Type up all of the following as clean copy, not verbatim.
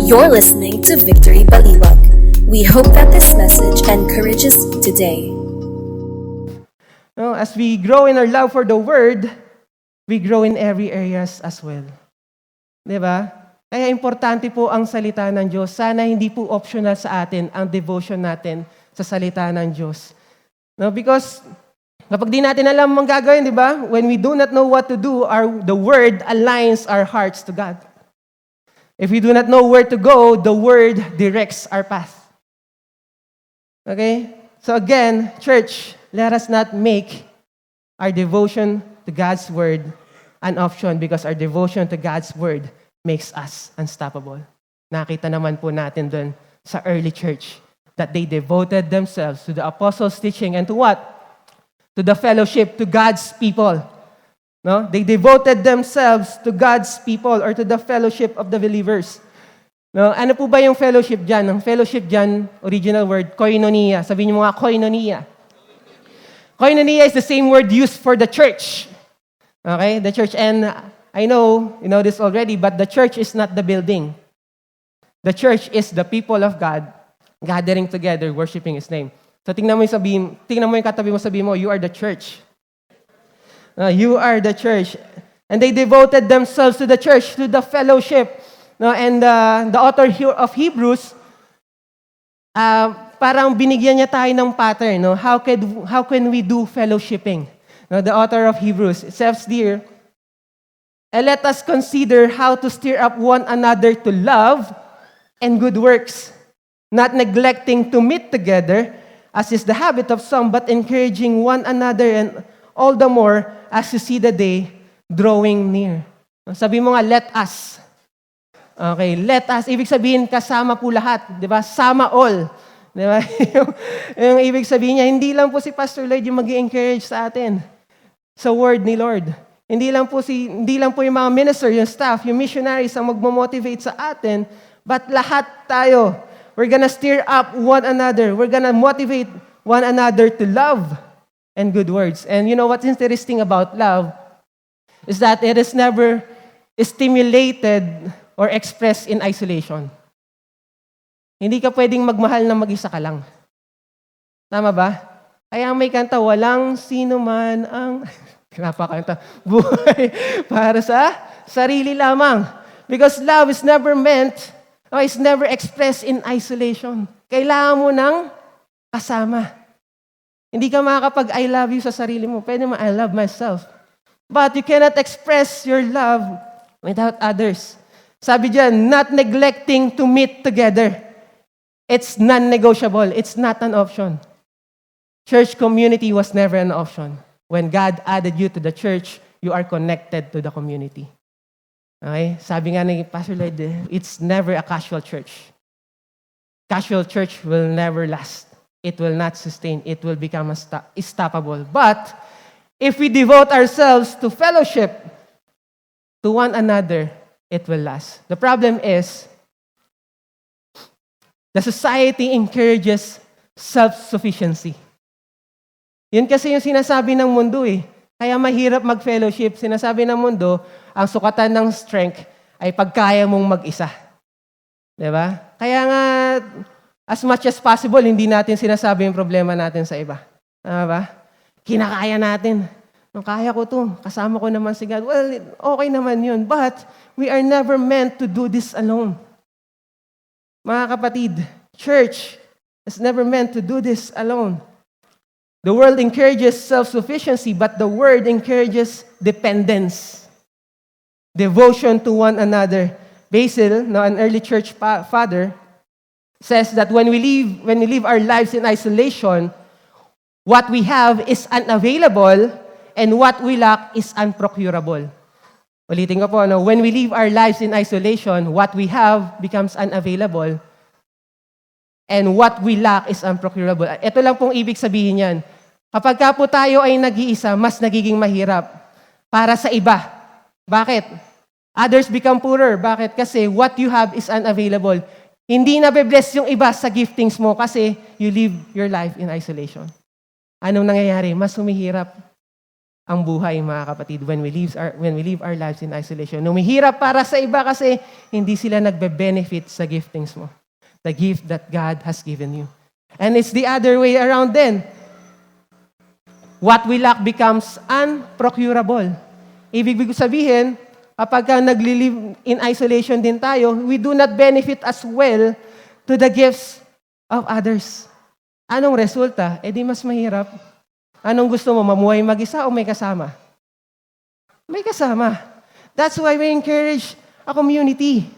You're listening to Victory Baliwag. We hope that this message encourages you today. As we grow in our love for the Word, we grow in every areas as well. Diba? Kaya importante po ang salita ng Diyos. Sana hindi po optional sa atin ang devotion natin sa salita ng Diyos. No, because kapag di natin alam ang gagawin, di ba? When we do not know what to do, the Word aligns our hearts to God. If we do not know where to go, the Word directs our path. Okay? So again, church, let us not make our devotion to God's Word an option because our devotion to God's Word makes us unstoppable. Nakita naman po natin dun sa early church that they devoted themselves to the apostles' teaching and to what? To the fellowship, to God's people. No? They devoted themselves to God's people or to the fellowship of the believers. No? Ano po ba yung fellowship dyan? Ang fellowship dyan, original word, koinonia. Sabihin niyo mga koinonia. Koinonia is the same word used for the church. Okay? The church. And I know, you know this already, but the church is not the building. The church is the people of God gathering together, worshiping His name. So tingnan mo yung katabi mo, sabihin mo, you are the church. You are the church. And they devoted themselves to the church, to the fellowship. No, and the author of Hebrews, parang binigyan niya tayo ng pattern. No? How can we do fellowshipping? No, the author of Hebrews, it says there, and let us consider how to stir up one another to love and good works, not neglecting to meet together, as is the habit of some, but encouraging one another, and all the more as you see the day drawing near. Sabi mo nga, let us. Okay, let us. Ibig sabihin, kasama po lahat. Di ba? Sama all. Di ba? yung ibig sabihin niya, hindi lang po si Pastor Lloyd yung mag-encourage sa atin sa word ni Lord. Hindi lang po yung mga minister, yung staff, yung missionaries ang magmo-motivate sa atin, but lahat tayo. We're gonna stir up one another. We're gonna motivate one another to love and good words. And you know what's interesting about love is that it is never stimulated or expressed in isolation. Hindi ka pwedeng magmahal na mag-isa ka lang. Tama ba? Kaya may kanta, walang sino man ang napakanta, buhay para sa sarili lamang. Because love is never meant, or is never expressed in isolation. Kailangan mo ng kasama. Hindi ka makakapag I love you sa sarili mo. Pwede mo, I love myself. But you cannot express your love without others. Sabi dyan, not neglecting to meet together. It's non-negotiable. It's not an option. Church community was never an option. When God added you to the church, you are connected to the community. Okay? Sabi nga ni Pastor Lloyd, it's never a casual church. Casual church will never last. It will not sustain. It will become unstoppable. But if we devote ourselves to fellowship to one another, it will last. The problem is, the society encourages self-sufficiency. Yun kasi yung sinasabi ng mundo eh. Kaya mahirap mag-fellowship. Sinasabi ng mundo, ang sukatan ng strength ay pagkaya mong mag-isa. Diba? Kaya nga, as much as possible, hindi natin sinasabi yung problema natin sa iba. Tama ba? Kinakaya natin. Kaya ko to. Kasama ko naman si God. Well, okay naman yun. But we are never meant to do this alone. Mga kapatid, church is never meant to do this alone. The world encourages self-sufficiency, but the word encourages dependence. Devotion to one another. Basil, an early church father, says that when we live our lives in isolation, what we have is unavailable and what we lack is unprocurable. Ulitin ko po, when we live our lives in isolation, what we have becomes unavailable and what we lack is unprocurable. Ito lang pong ibig sabihin yan. Kapag ka po tayo ay nag-iisa, mas nagiging mahirap para sa iba. Bakit? Others become poorer. Bakit? Kasi what you have is unavailable. Hindi na be-bless yung iba sa giftings mo kasi you live your life in isolation. Anong nangyayari? Mas humihirap. ang buhay, mga kapatid, when we live our lives in isolation. Humihirap para sa iba kasi hindi sila nagbe-benefit sa giftings mo. The gift that God has given you. And it's the other way around then. What we lack becomes unprocurable. Ibig sabihin, kapag nagli-live in isolation din tayo, we do not benefit as well to the gifts of others. Anong resulta? Di mas mahirap. Anong gusto mo, mamuhay mag-isa o may kasama? May kasama. That's why we encourage a community.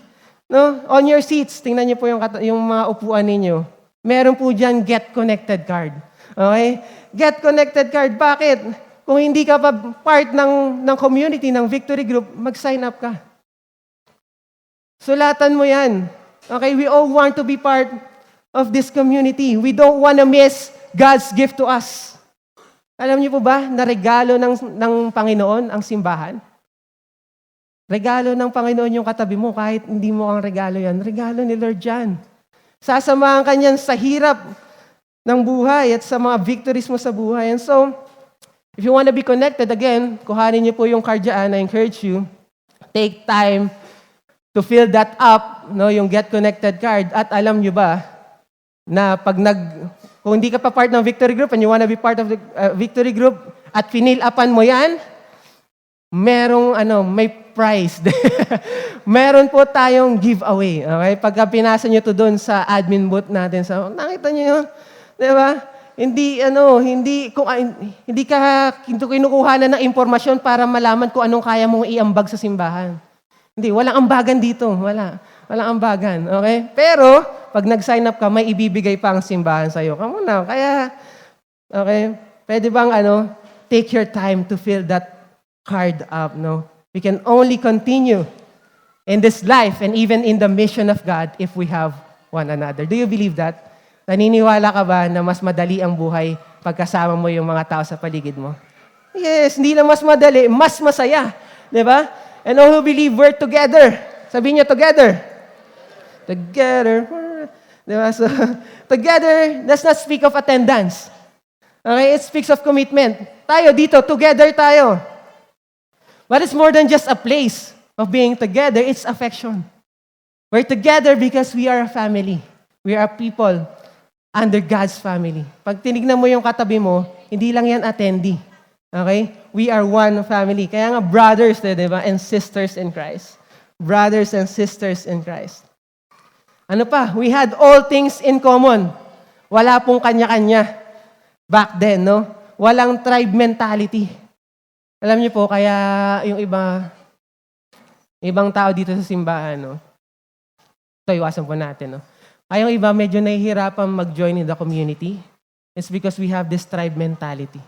No? On your seats, tingnan niyo po yung mga upuan ninyo. Meron po dyan Get Connected card. Okay? Get Connected card. Bakit? Kung hindi ka pa part ng community, ng Victory Group, mag-sign up ka. Sulatan mo yan. Okay? We all want to be part of this community. We don't want to miss God's gift to us. Alam niyo po ba na regalo ng Panginoon ang simbahan? Regalo ng Panginoon yung katabi mo kahit hindi mo ang regalo yan. Regalo ni Lord yan. Sasamahan ka niyan sa hirap ng buhay at sa mga victories mo sa buhay. And so, if you want to be connected, again, kuhanin niyo po yung card dyan. I encourage you, take time to fill that up, no, yung Get Connected card. At alam niyo ba na kung hindi ka pa part ng Victory Group and you want to be part of the Victory Group at pinil-upan mo yan, may prize. Meron po tayong giveaway. Okay? Pagka pinasa nyo to doon sa admin booth natin, nakita nyo yun? Di ba? Hindi ka kinukuha na ng impormasyon para malaman kung anong kaya mong iambag sa simbahan. Hindi, walang ambagan dito. Walang ambagan. Okay? Pero, pag nag-sign up ka, may ibibigay pa ang simbahan sa'yo. Come on now. Kaya, okay, pwede bang take your time to fill that card up, no? We can only continue in this life and even in the mission of God if we have one another. Do you believe that? Naniniwala ka ba na mas madali ang buhay pagkasama mo yung mga tao sa paligid mo? Yes, hindi na mas madali, mas masaya. Di ba? And all who believe we're together. Sabihin niyo, together. Together. Diba? So, together does not speak of attendance. Okay? It speaks of commitment. Tayo dito, together tayo. But it's more than just a place of being together. It's affection. We're together because we are a family. We are people under God's family. Pag tinignan mo yung katabi mo, hindi lang yan attendee. Okay? We are one family. Kaya nga brothers, diba? And sisters in Christ. Brothers and sisters in Christ. Ano pa? We had all things in common. Wala pong kanya-kanya back then, no? Walang tribe mentality. Alam niyo po, kaya yung ibang tao dito sa simbahan, no? Ito, iwasan po natin, no? Kaya yung iba medyo nahihirapan mag-join in the community. It's because we have this tribe mentality.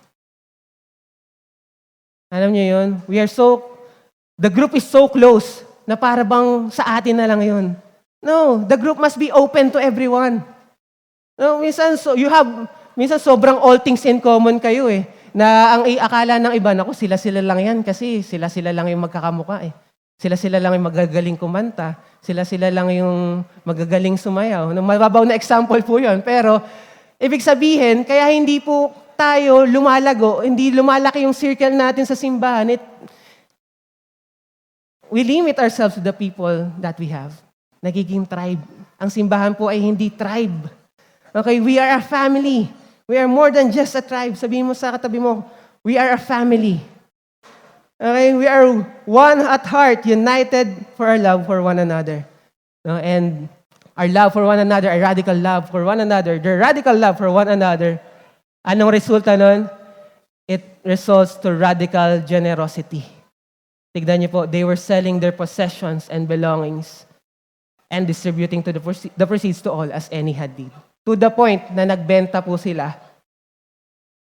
Alam niyo yun? The group is so close na para bang sa atin na lang yun. No, the group must be open to everyone. No, minsan sobrang all things in common kayo eh. Na ang akala ng iba, naku, sila-sila lang yan kasi sila-sila lang yung magkakamukha eh. Sila-sila lang yung magagaling kumanta. Sila-sila lang yung magagaling sumayaw. Mababaw na example po yun. Pero, ibig sabihin, kaya hindi po tayo lumalago, hindi lumalaki yung circle natin sa simbahan. We limit ourselves to the people that we have. Nagiging tribe. Ang simbahan po ay hindi tribe. Okay, we are a family. We are more than just a tribe. Sabihin mo sa katabi mo, we are a family. Okay, we are one at heart, united for our love for one another. No, and our love for one another, our radical love for one another, the radical love for one another, anong resulta nun? It results to radical generosity. Tignan niyo po, they were selling their possessions and belongings and distributing to the proceeds to all as any had need. To the point na nagbenta po sila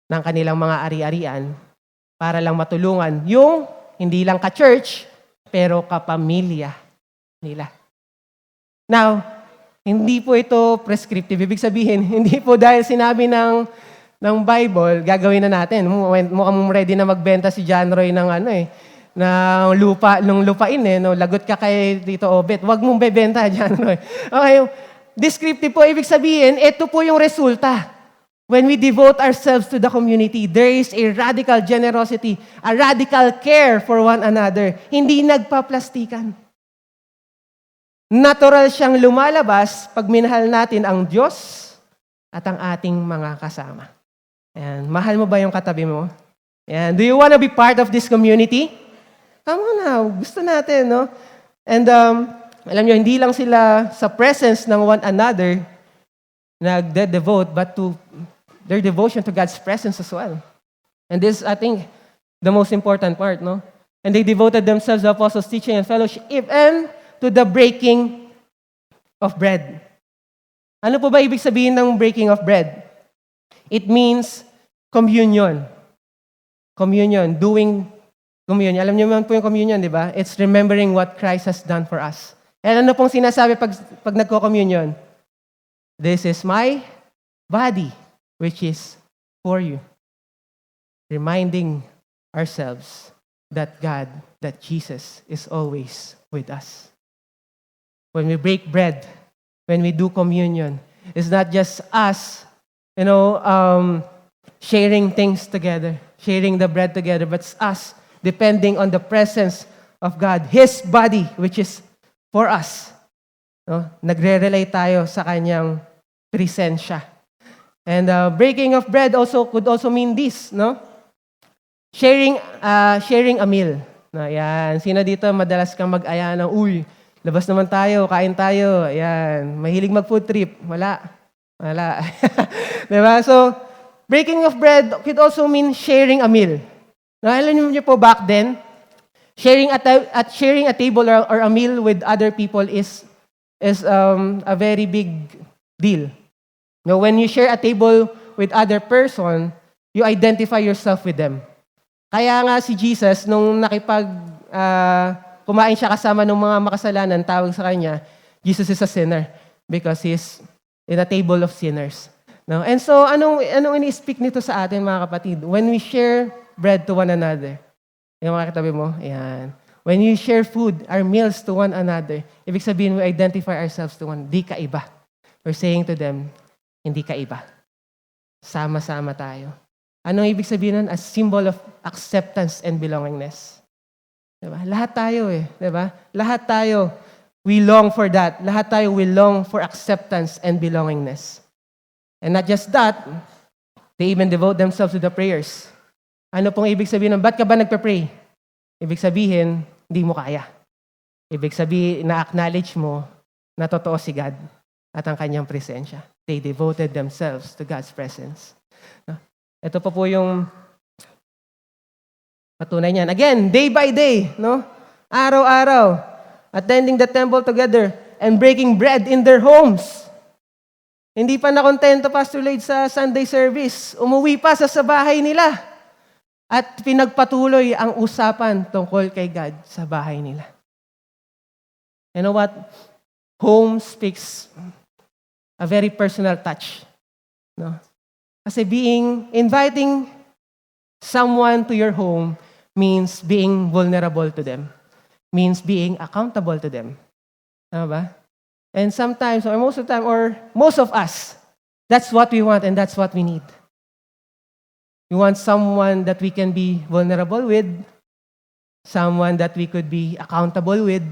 ng kanilang mga ari-arian para lang matulungan yung hindi lang ka-church, pero kapamilya nila. Now, hindi po ito prescriptive. Ibig sabihin, hindi po dahil sinabi ng Bible, gagawin na natin. Mukhang ready na magbenta si John Roy ng lupain eh. No? Lagot ka kay Tito Obet. Huwag mong bebenta, John Roy. Okay, descriptive po, ibig sabihin, ito po yung resulta. When we devote ourselves to the community, there is a radical generosity, a radical care for one another. Hindi nagpaplastikan. Natural siyang lumalabas pag minahal natin ang Diyos at ang ating mga kasama. Ayan. Mahal mo ba yung katabi mo? Ayan. Do you want to be part of this community? Come on now. Gusto natin, no? And alam nyo, hindi lang sila sa presence ng one another nagde-devote, but to their devotion to God's presence as well. And this, I think, the most important part, no? And they devoted themselves to apostles' teaching and fellowship, and to the breaking of bread. Ano po ba ibig sabihin ng breaking of bread? It means communion. Communion, doing communion. Alam niyo naman po yung communion, di ba? It's remembering what Christ has done for us. And ano pong sinasabi pag nagko-communion? This is my body, which is for you. Reminding ourselves that God, that Jesus is always with us. When we break bread, when we do communion, it's not just us, sharing things together, sharing the bread together, but it's us depending on the presence of God, His body, which is for us. No? Nagre-relate tayo sa Kanyang presensya. And breaking of bread could also mean this, no? Sharing a meal. No, yan. Sino dito madalas kang mag-aya ng, labas naman tayo, kain tayo. Ayan. Mahilig mag-food trip. Wala. Diba? So, breaking of bread could also mean sharing a meal. Alam niyo po back then, sharing a table or a meal with other people is a very big deal. Now, when you share a table with other person, you identify yourself with them. Kaya nga si Jesus, nung kumain siya kasama ng mga makasalanan, tawag sa kanya, Jesus is a sinner because he's in a table of sinners. No? And so, anong ini-speak nito sa atin, mga kapatid? When we share bread to one another, yung mga katabi mo, ayan. When you share food, our meals to one another, ibig sabihin, we identify ourselves to one, di ka iba. We're saying to them, hindi ka iba. Sama-sama tayo. Anong ibig sabihin nun? A symbol of acceptance and belongingness. Diba? Lahat tayo diba? Lahat tayo, we long for that. Lahat tayo, we long for acceptance and belongingness. And not just that, they even devote themselves to the prayers. Ano pong ibig sabihin nun? Ba't ka ba nagpa-pray? Ibig sabihin, hindi mo kaya. Ibig sabihin, na-acknowledge mo na totoo si God at ang kanyang presensya. They devoted themselves to God's presence. Ito pa po yung patunay niyan. Again, day by day, no? Araw-araw, attending the temple together and breaking bread in their homes. Hindi pa nakontento, Pastor Lloyd, sa Sunday service. Umuwi pa sa bahay nila. At pinagpatuloy ang usapan tungkol kay God sa bahay nila. You know what? Home speaks a very personal touch. No? Kasi inviting someone to your home means being vulnerable to them. Means being accountable to them. Tama ba? And sometimes, or most of the time, or most of us, that's what we want and that's what we need. We want someone that we can be vulnerable with, someone that we could be accountable with.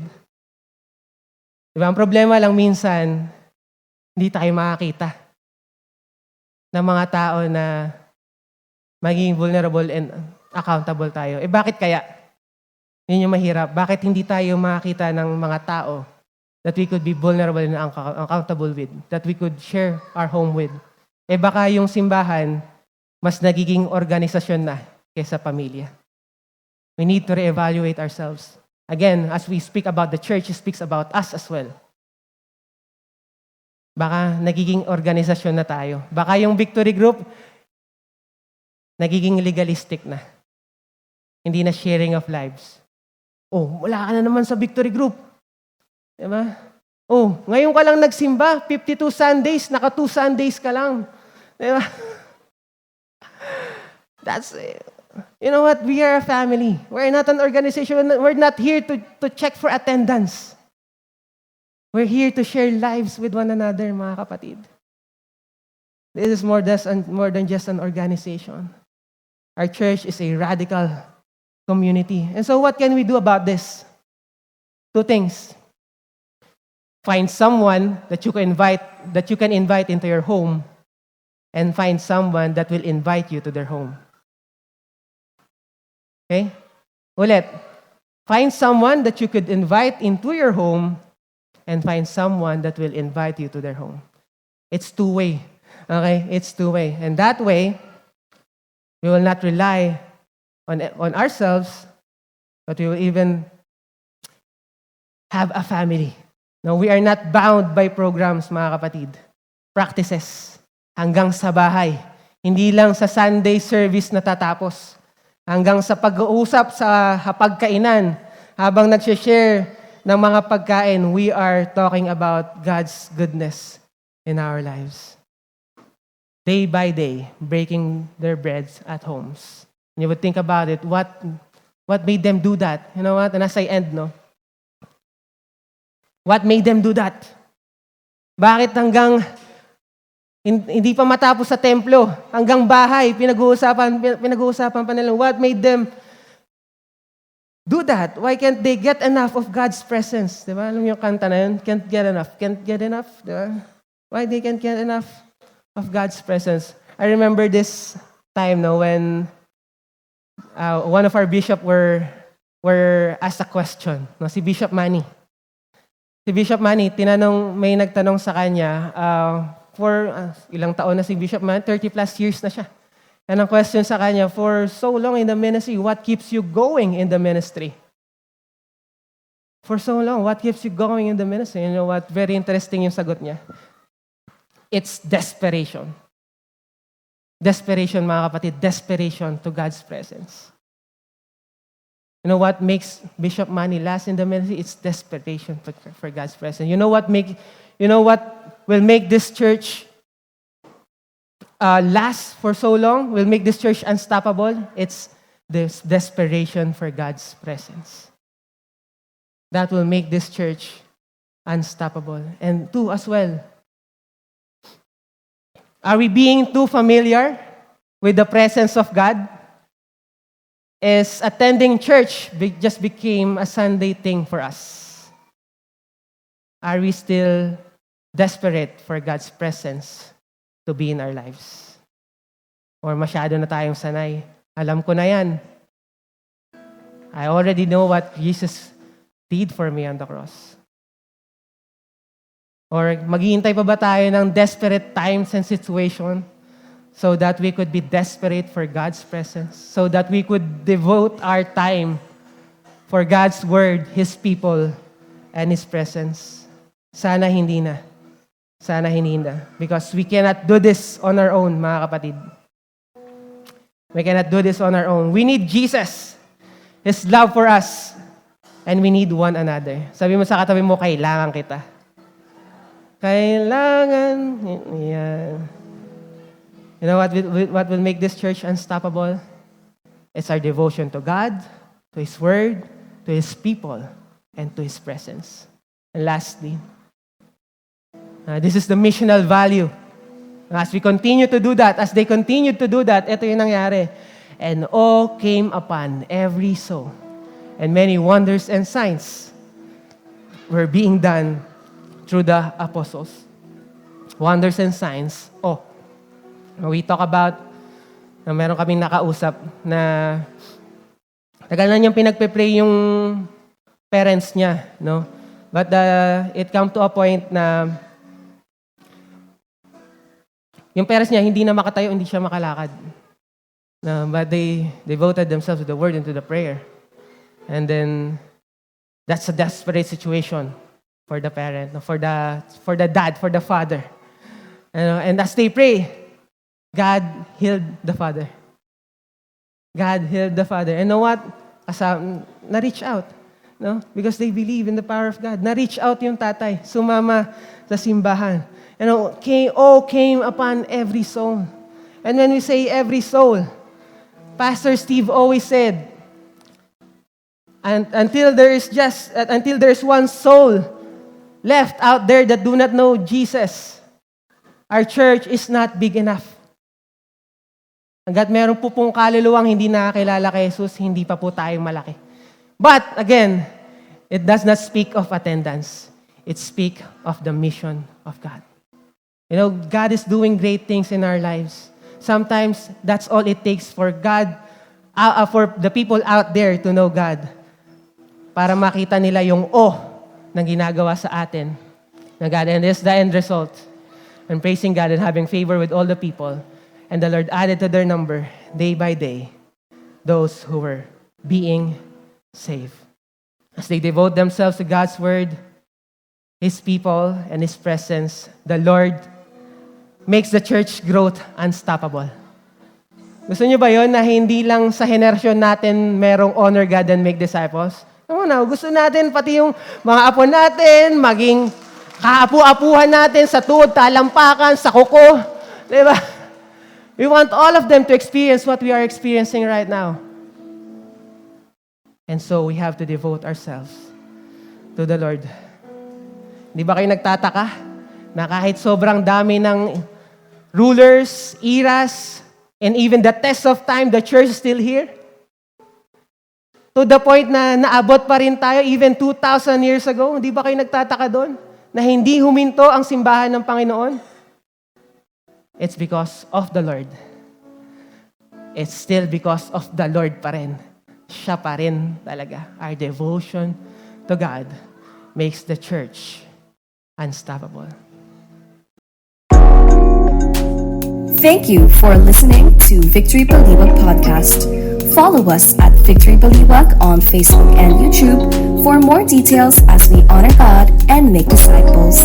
Diba? Ang problema lang minsan, hindi tayo makakita ng mga tao na maging vulnerable and accountable tayo. Bakit kaya? Yun yung mahirap. Bakit hindi tayo makakita ng mga tao that we could be vulnerable and accountable with, that we could share our home with? Baka yung simbahan, mas nagiging organisasyon na kaysa pamilya. We need to reevaluate ourselves. Again, as we speak about the church, it speaks about us as well. Baka nagiging organisasyon na tayo. Baka yung victory group, nagiging legalistic na. Hindi na sharing of lives. Wala ka na naman sa victory group. Diba? Ngayon ka lang nagsimba, 52 Sundays, naka 2 Sundays ka lang. Diba? That's it. You know what? We are a family. We're not an organization. We're not here to check for attendance. We're here to share lives with one another, mga kapatid. This is more than just an organization. Our church is a radical community. And so what can we do about this? Two things. Find someone that you can invite into your home, and find someone that will invite you to their home. Okay? Ulit. Find someone that you could invite into your home, and find someone that will invite you to their home. It's two-way. Okay? It's two-way. And that way, we will not rely on ourselves, but we will even have a family. No, we are not bound by programs, mga kapatid. Practices. Hanggang sa bahay. Hindi lang sa Sunday service natatapos. Hanggang sa pag-uusap sa hapagkainan, habang nag-share ng mga pagkain, we are talking about God's goodness in our lives. Day by day, breaking their breads at homes. And you would think about it, what made them do that? You know what? And as I end, no? What made them do that? Bakit hanggang hindi pa matapos sa templo, hanggang bahay, pinag-uusapan pa nila, what made them do that? Why can't they get enough of God's presence? Diba? Alam yung kanta na yun? Can't get enough. Diba? Why they can't get enough of God's presence? I remember this time when one of our bishop were asked a question. No? Si Bishop Manny. May nagtanong sa kanya, for ilang taon na si Bishop Manny, 30 plus years na siya. And ang question sa kanya, for so long in the ministry, what keeps you going in the ministry? For so long, what keeps you going in the ministry? You know what? Very interesting yung sagot niya. It's desperation. Desperation, mga kapatid. Desperation to God's presence. You know what makes Bishop Manny last in the ministry? It's desperation for God's presence. You know what will make this church last for so long? Will make this church unstoppable? It's this desperation for God's presence. That will make this church unstoppable. And two as well. Are we being too familiar with the presence of God? Is attending church just became a Sunday thing for us? Are we still desperate for God's presence to be in our lives? Or masyado na tayong sanay? Alam ko na yan. I already know what Jesus did for me on the cross. Or maghihintay pa ba tayo ng desperate times and situation so that we could be desperate for God's presence? So that we could devote our time for God's word, His people, and His presence? Sana hindi na. Sana hindi na. Because we cannot do this on our own, mga kapatid. We cannot do this on our own. We need Jesus, His love for us, and we need one another. Sabi mo sa katabi mo, kailangan kita. Kailangan. Yeah. You know what will make this church unstoppable? It's our devotion to God, to His Word, to His people, and to His presence. And lastly, this is the missional value. As we continue to do that, as they continue to do that, ito yung nangyari. And awe came upon every soul. And many wonders and signs were being done through the apostles. Wonders and signs. We talk about, meron kaming nakausap na tagal na niyang pinagpe-pray yung parents niya, no? But it come to a point na yung parents niya hindi na makatayo, hindi siya makalakad. But they devoted themselves to the word and to the prayer. And then that's a desperate situation for the parent, for the dad, for the father. And as they pray, God healed the father. God healed the father. And know what? Na-reach out. No? Because they believe in the power of God. Na-reach out yung tatay. Sumama sa simbahan. Came upon every soul. And when we say every soul, Pastor Steve always said, until there's one soul left out there that do not know Jesus, our church is not big enough. Hanggat meron po pong kaluluwang hindi nakakilala kay Jesus, hindi pa po tayo malaki. But, again, it does not speak of attendance. It speaks of the mission of God. You know, God is doing great things in our lives. Sometimes, that's all it takes for God, for the people out there to know God. Para makita nila yung na ginagawa sa atin. Na God, and this is the end result. And praising God and having favor with all the people. And the Lord added to their number, day by day, those who were being saved. As they devote themselves to God's word, His people, and His presence, the Lord makes the church growth unstoppable. Gusto niyo ba yon na hindi lang sa henerasyon natin merong honor God and make disciples? Gusto natin pati yung mga apo natin, maging kaapu-apuhan natin sa tuod, talampakan, sa kuko. Diba? We want all of them to experience what we are experiencing right now. And so we have to devote ourselves to the Lord. Di ba kayo nagtataka na kahit sobrang dami ng rulers, eras, and even the test of time, the church is still here? To the point na naabot pa rin tayo even 2,000 years ago. Di ba kayo nagtataka doon? Na hindi huminto ang simbahan ng Panginoon? It's because of the Lord. It's still because of the Lord pa rin. Siya pa rin talaga. Our devotion to God makes the church unstoppable. Thank you for listening to Victory Baliwag Podcast. Follow us at Victory Baliwag on Facebook and YouTube for more details as we honor God and make disciples.